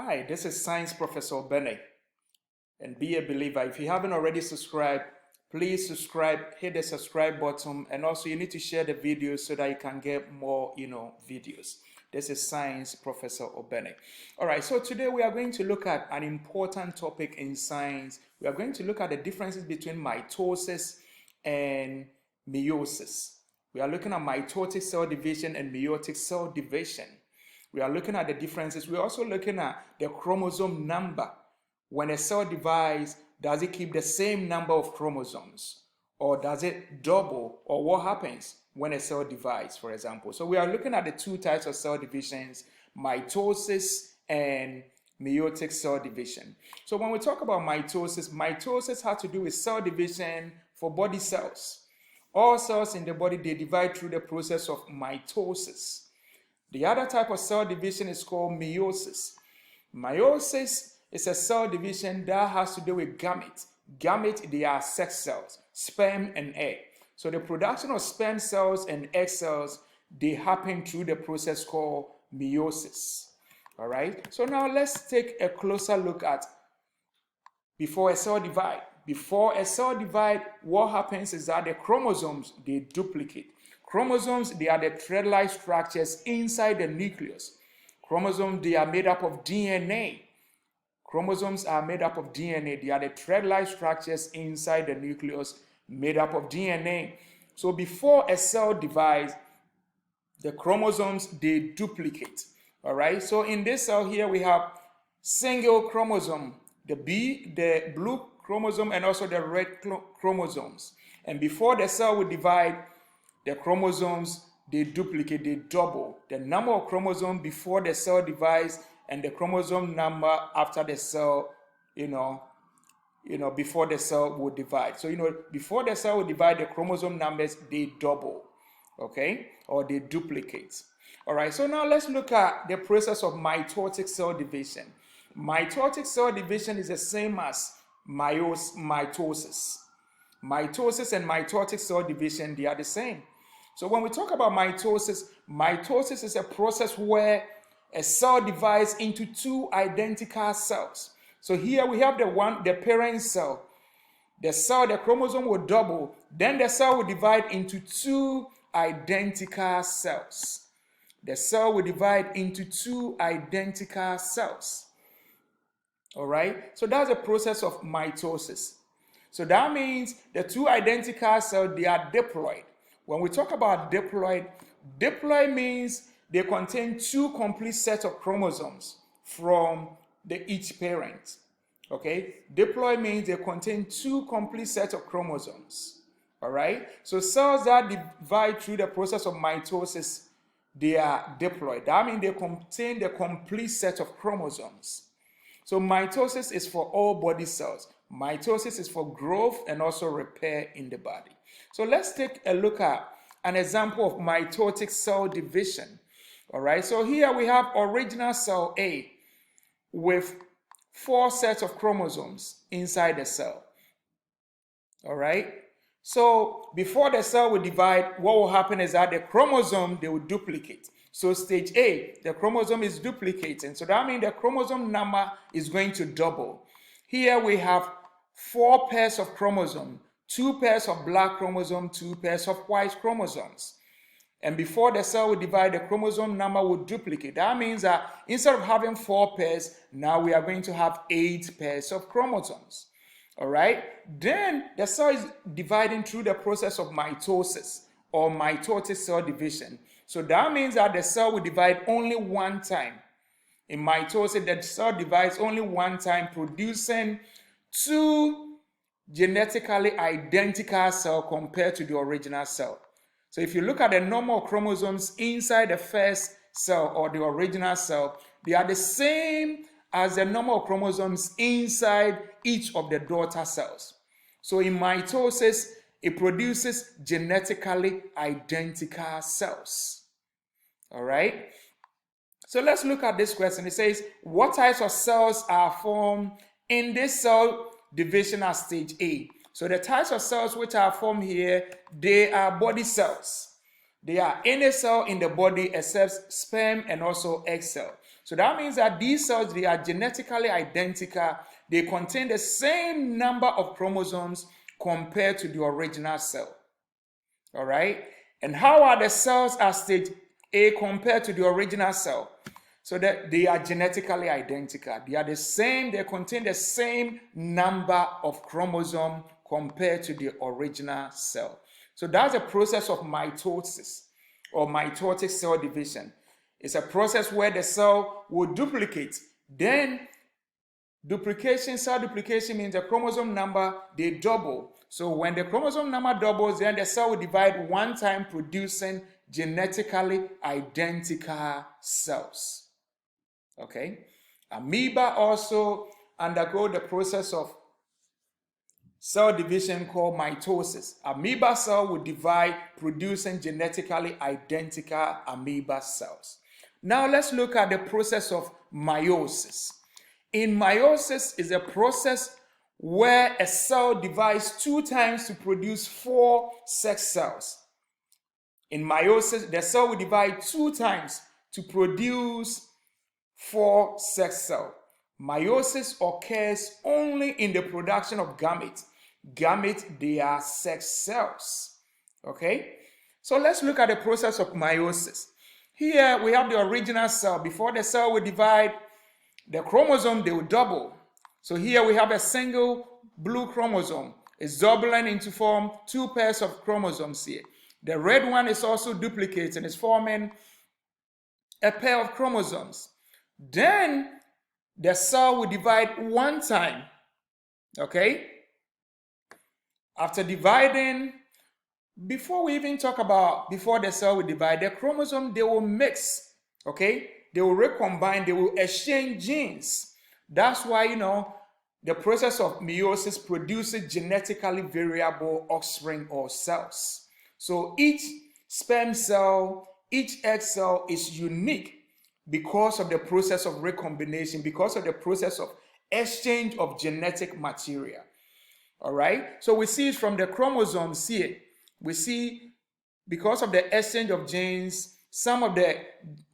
Hi, this is Science Professor Bene, and be a believer. If you haven't already subscribed, please subscribe, hit the subscribe button, and also you need to share the video so that you can get more, videos. This is Science Professor Obene. All right, so today we are going to look at an important topic in science. We are going to look at the differences between mitosis and meiosis. We are looking at mitotic cell division and meiotic cell division. We are looking at the differences. We're also looking at the chromosome number. When a cell divides, does it keep the same number of chromosomes? Or does it double? Or what happens when a cell divides, for example? So we are looking at the two types of cell divisions, mitosis and meiotic cell division. So when we talk about mitosis has to do with cell division for body cells. All cells in the body, they divide through the process of mitosis. The other type of cell division is called meiosis. Meiosis is a cell division that has to do with gametes. Gametes, they are sex cells, sperm and egg. So the production of sperm cells and egg cells, they happen through the process called meiosis. All right? So now let's take a closer look at before a cell divide. Before a cell divide, what happens is that the chromosomes, they duplicate. Chromosomes, they are the thread-like structures inside the nucleus. Chromosomes, they are made up of DNA. Chromosomes are made up of DNA. They are the thread-like structures inside the nucleus made up of DNA. So before a cell divides, the chromosomes, they duplicate. All right? So in this cell here, we have single chromosome, the blue chromosome, and also the red chromosomes. And before the cell will divide, the chromosomes, they duplicate, they double. The number of chromosomes before the cell divides and the chromosome number after the cell, before the cell will divide. So, before the cell will divide, the chromosome numbers, they double, okay? Or they duplicate. All right, so now let's look at the process of mitotic cell division. Mitotic cell division is the same as mitosis. Mitosis and mitotic cell division, they are the same. So when we talk about mitosis is a process where a cell divides into two identical cells. So here we have the parent cell. The chromosome will double, then the cell will divide into two identical cells. The cell will divide into two identical cells. All right? So that's the process of mitosis. So that means the two identical cells, they are diploid. When we talk about diploid means they contain two complete sets of chromosomes from each parent. Okay? Diploid means they contain two complete sets of chromosomes. All right? So cells that divide through the process of mitosis, they are diploid. That means they contain the complete set of chromosomes. So mitosis is for all body cells. Mitosis is for growth and also repair in the body. So let's take a look at an example of mitotic cell division. All right, so here we have original cell A with 4 sets of chromosomes inside the cell. All right, so before the cell will divide, what will happen is that the chromosome, they will duplicate. So stage A, the chromosome is duplicating. So that means the chromosome number is going to double. Here we have 4 pairs of chromosomes, 2 pairs of black chromosomes, 2 pairs of white chromosomes. And before the cell will divide, the chromosome number will duplicate. That means that instead of having 4 pairs, now we are going to have 8 pairs of chromosomes. All right? Then the cell is dividing through the process of mitosis or mitotic cell division. So that means that the cell will divide only one time. In mitosis, the cell divides only one time, producing 2 genetically identical cells compared to the original cell. So if you look at the number of chromosomes inside the first cell or the original cell, they are the same as the number of chromosomes inside each of the daughter cells. So in mitosis, it produces genetically identical cells. All right? So let's look at this question. It says, what types of cells are formed in this cell division at stage A? So the types of cells which are formed here, they are body cells. They are any cell in the body except sperm and also egg cell. So that means that these cells, they are genetically identical. They contain the same number of chromosomes compared to the original cell. All right? And how are the cells at stage A compared to the original cell? So that they are genetically identical. They are the same, they contain the same number of chromosomes compared to the original cell. So that's a process of mitosis or mitotic cell division. It's a process where the cell will duplicate. Then cell duplication means the chromosome number, they double. So when the chromosome number doubles, then the cell will divide one time, producing genetically identical cells. Okay? Amoeba also undergo the process of cell division called mitosis. Amoeba cell will divide, producing genetically identical amoeba cells. Now let's look at the process of meiosis. In meiosis is a process where a cell divides 2 times to produce 4 sex cells. In meiosis, the cell will divide 2 times to produce 4 sex cells. Meiosis occurs only in the production of gametes. Gametes, they are sex cells. Okay? So let's look at the process of meiosis. Here we have the original cell. Before the cell will divide, the chromosome, they will double. So here we have a single blue chromosome. It's doubling into form 2 pairs of chromosomes here. The red one is also duplicating. It's forming a pair of chromosomes. Then the cell will divide 1 time. Okay? After dividing, before we even talk about before the cell will divide, the chromosome, they will mix. Okay? They will recombine, they will exchange genes. That's why, the process of meiosis produces genetically variable offspring or cells. So each sperm cell, each egg cell is unique because of the process of recombination, because of the process of exchange of genetic material. All right? So we see it from the chromosomes here. We see because of the exchange of genes, some of the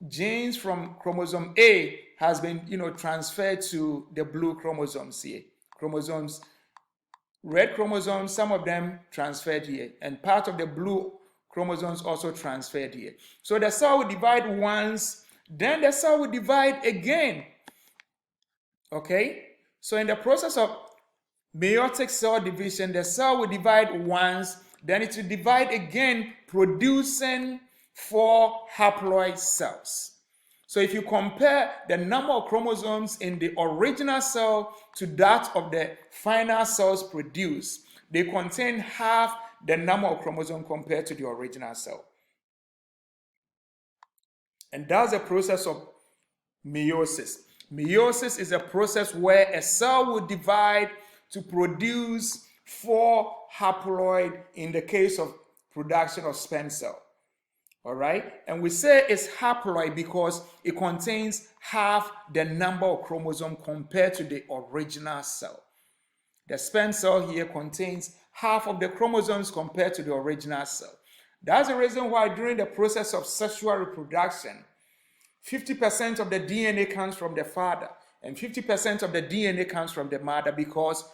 genes from chromosome A has been, transferred to the blue chromosomes here. Chromosomes, red chromosomes, some of them transferred here, and part of the blue chromosomes also transferred here. So the cell will divide once, then the cell will divide again. Okay? So in the process of meiotic cell division, the cell will divide once, then it will divide again, producing 4 haploid cells. So if you compare the number of chromosomes in the original cell to that of the final cells produced, they contain half the number of chromosomes compared to the original cell. And that's the process of meiosis. Meiosis is a process where a cell will divide to produce 4 haploid in the case of production of sperm cell. All right? And we say it's haploid because it contains half the number of chromosomes compared to the original cell. The sperm cell here contains half of the chromosomes compared to the original cell. That's the reason why during the process of sexual reproduction, 50% of the DNA comes from the father and 50% of the DNA comes from the mother, because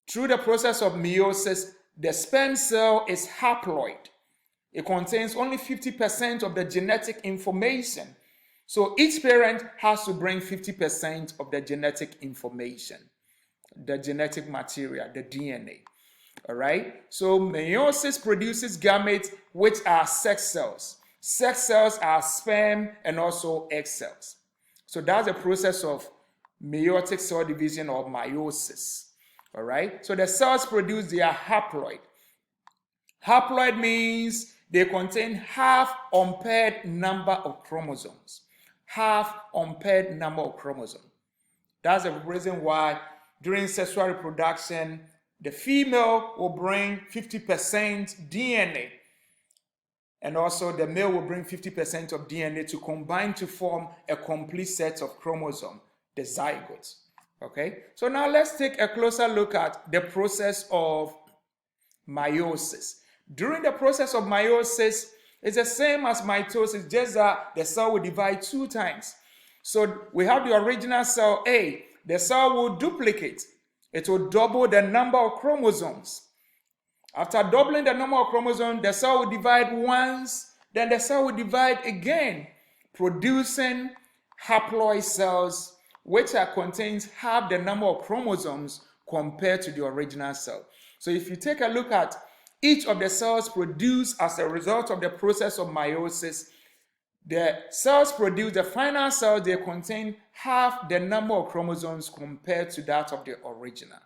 through the process of meiosis, the sperm cell is haploid. It contains only 50% of the genetic information. So each parent has to bring 50% of the genetic information, the genetic material, the DNA. All right? So meiosis produces gametes, which are sex cells. Sex cells are sperm and also egg cells. So that's the process of meiotic cell division or meiosis. All right? So the cells produce their haploid. Haploid means they contain half unpaired number of chromosomes. Half unpaired number of chromosomes. That's the reason why during sexual reproduction, the female will bring 50% DNA. And also the male will bring 50% of DNA to combine to form a complete set of chromosomes, the zygotes. Okay? So now let's take a closer look at the process of meiosis. During the process of meiosis, it's the same as mitosis, just that the cell will divide 2 times. So we have the original cell A. The cell will duplicate. It will double the number of chromosomes. After doubling the number of chromosomes, the cell will divide once, then the cell will divide again, producing haploid cells, which contains half the number of chromosomes compared to the original cell. So if you take a look at each of the cells produced as a result of the process of meiosis, the cells produced, the final cells, they contain half the number of chromosomes compared to that of the original.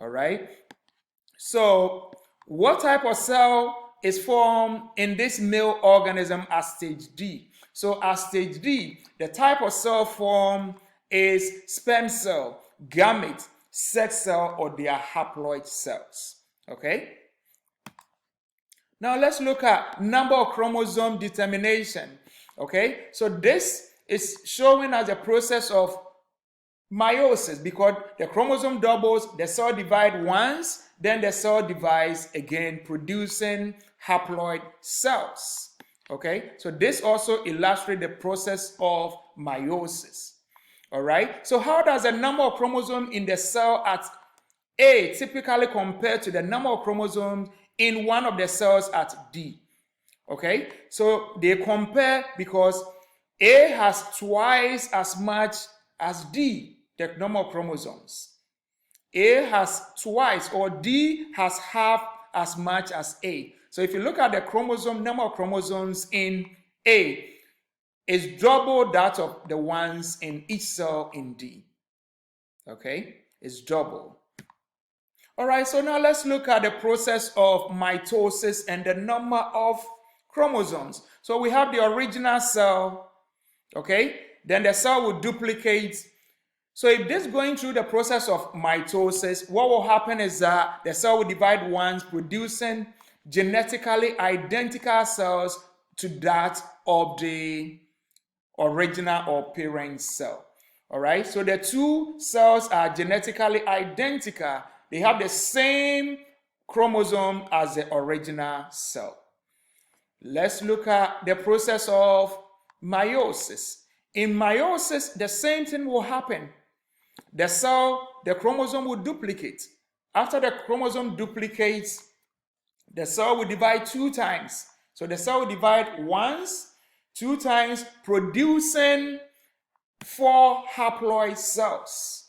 All right? So what type of cell is formed in this male organism at stage D? So at stage D, the type of cell formed is sperm cell, gamete, sex cell, or their haploid cells. Okay? Now let's look at number of chromosome determination. Okay? So this is showing us the process of meiosis, because the chromosome doubles, the cell divides once, then the cell divides again, producing haploid cells. Okay, so this also illustrates the process of meiosis. All right, so how does the number of chromosomes in the cell at A typically compare to the number of chromosomes in one of the cells at D? Okay, so they compare because A has twice as much as D, the number of chromosomes. A has twice, or D has half as much as A. So if you look at the chromosome, number of chromosomes in A is double that of the ones in each cell in D. Okay, it's double. All right, so now let's look at the process of mitosis and the number of chromosomes. So we have the original cell, okay? Then the cell will duplicate. So if this is going through the process of mitosis, what will happen is that the cell will divide once, producing genetically identical cells to that of the original or parent cell. All right, so the two cells are genetically identical. They have the same chromosome as the original cell. Let's look at the process of meiosis. In meiosis, the same thing will happen. The cell, the chromosome will duplicate. After the chromosome duplicates, the cell will divide 2 times. So the cell will divide once, 2 times, producing 4 haploid cells.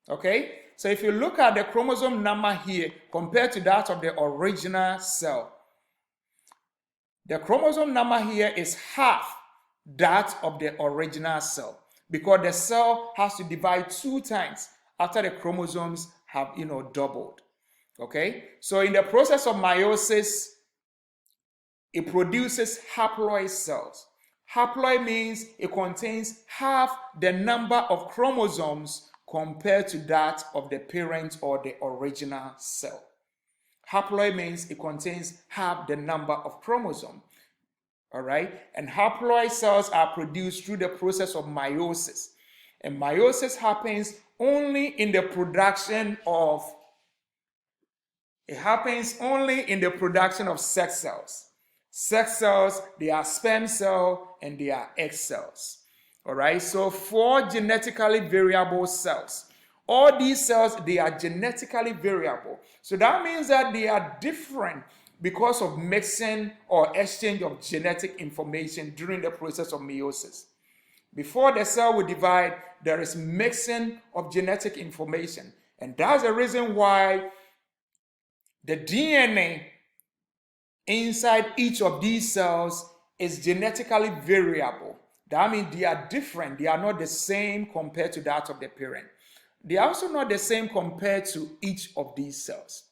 Okay? So if you look at the chromosome number here compared to that of the original cell, the chromosome number here is half that of the original cell, because the cell has to divide 2 times after the chromosomes have, doubled. Okay? So in the process of meiosis, it produces haploid cells. Haploid means it contains half the number of chromosomes compared to that of the parent or the original cell. Haploid means it contains half the number of chromosomes. All right? And haploid cells are produced through the process of meiosis. And meiosis happens only in the production of sex cells. Sex cells, they are sperm cell and they are egg cells. All right? So 4 genetically variable cells. All these cells, they are genetically variable. So that means that they are different because of mixing or exchange of genetic information during the process of meiosis. Before the cell will divide, there is mixing of genetic information. And that's the reason why the DNA inside each of these cells is genetically variable. That means they are different. They are not the same compared to that of the parent. They are also not the same compared to each of these cells.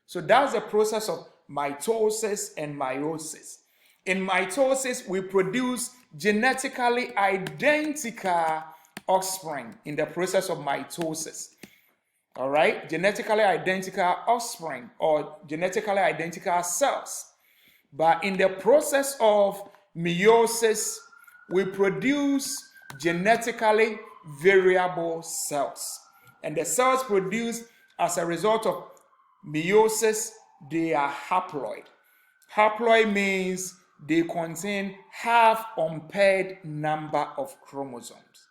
So that's the process of mitosis and meiosis. In mitosis, we produce genetically identical offspring in the process of mitosis. All right? Genetically identical offspring or genetically identical cells. But in the process of meiosis, we produce genetically variable cells. And the cells produced as a result of meiosis, they are haploid. Haploid means they contain half unpaired number of chromosomes.